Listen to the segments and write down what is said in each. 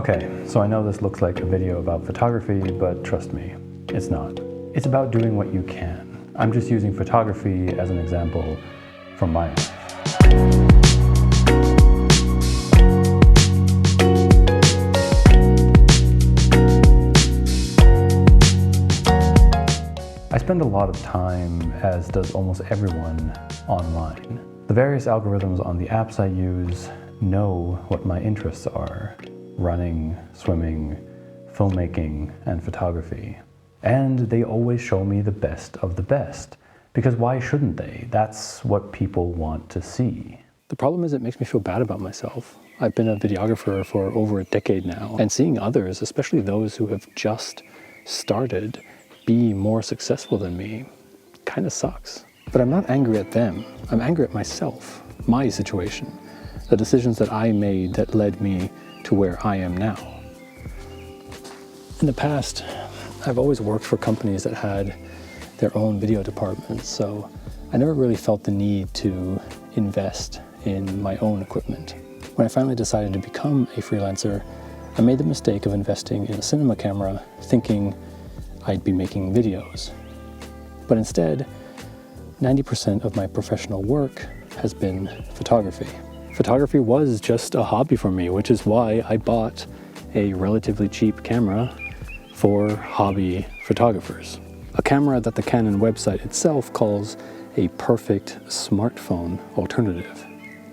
Okay, so I know this looks like a video about photography, but trust me, it's not. It's about doing what you can. I'm just using photography as an example from my life. I spend a lot of time, as does almost everyone, online. The various algorithms on the apps I use know what my interests are: running, swimming, filmmaking, and photography. And they always show me the best of the best, because why shouldn't they? That's what people want to see. The problem is it makes me feel bad about myself. I've been a videographer for over a decade now, and seeing others, especially those who have just started, be more successful than me kind of sucks. But I'm not angry at them. I'm angry at myself, my situation, the decisions that I made that led me to where I am now. In the past, I've always worked for companies that had their own video departments, so I never really felt the need to invest in my own equipment. When I finally decided to become a freelancer, I made the mistake of investing in a cinema camera, thinking I'd be making videos. But instead, 90% of my professional work has been photography. Photography was just a hobby for me, which is why I bought a relatively cheap camera for hobby photographers. A camera that the Canon website itself calls a perfect smartphone alternative.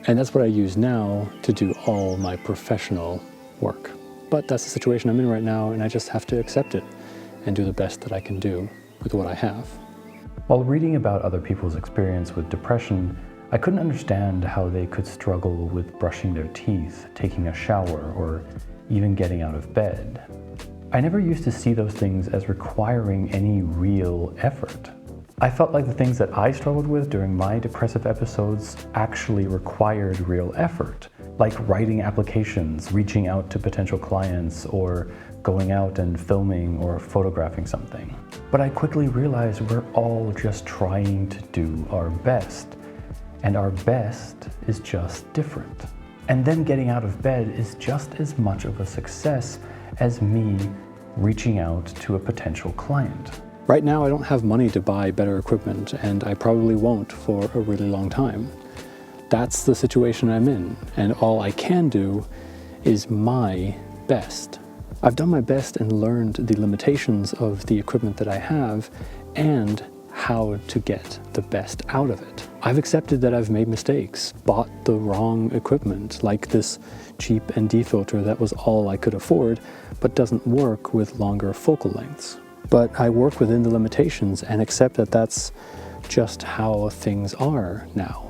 And that's what I use now to do all my professional work. But that's the situation I'm in right now, and I just have to accept it and do the best that I can do with what I have. While reading about other people's experience with depression, I couldn't understand how they could struggle with brushing their teeth, taking a shower, or even getting out of bed. I never used to see those things as requiring any real effort. I felt like the things that I struggled with during my depressive episodes actually required real effort, like writing applications, reaching out to potential clients, or going out and filming or photographing something. But I quickly realized we're all just trying to do our best, and our best is just different. And them getting out of bed is just as much of a success as me reaching out to a potential client. Right now, I don't have money to buy better equipment, and I probably won't for a really long time. That's the situation I'm in, and all I can do is my best. I've done my best and learned the limitations of the equipment that I have and how to get the best out of it. I've accepted that I've made mistakes, bought the wrong equipment, like this cheap ND filter that was all I could afford, but doesn't work with longer focal lengths. But I work within the limitations and accept that that's just how things are now.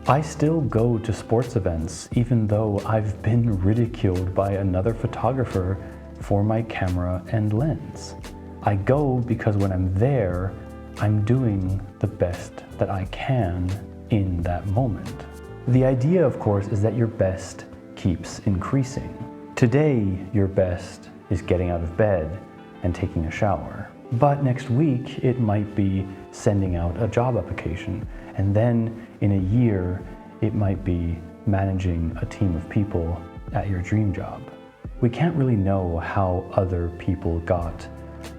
I still go to sports events even though I've been ridiculed by another photographer for my camera and lens. I go because when I'm there, I'm doing the best that I can in that moment. The idea, of course, is that your best keeps increasing. Today, your best is getting out of bed and taking a shower. But next week, it might be sending out a job application. And then in a year, it might be managing a team of people at your dream job. We can't really know how other people got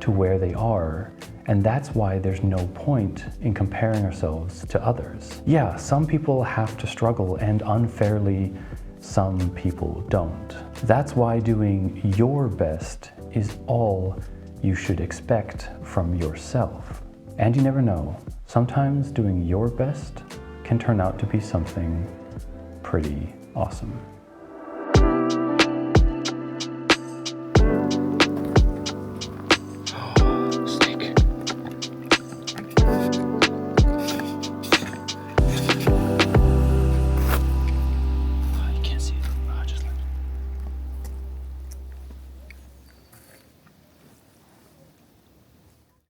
to where they are, and that's why there's no point in comparing ourselves to others. Yeah, some people have to struggle, and unfairly, some people don't. That's why doing your best is all you should expect from yourself. And you never know, sometimes doing your best can turn out to be something pretty awesome.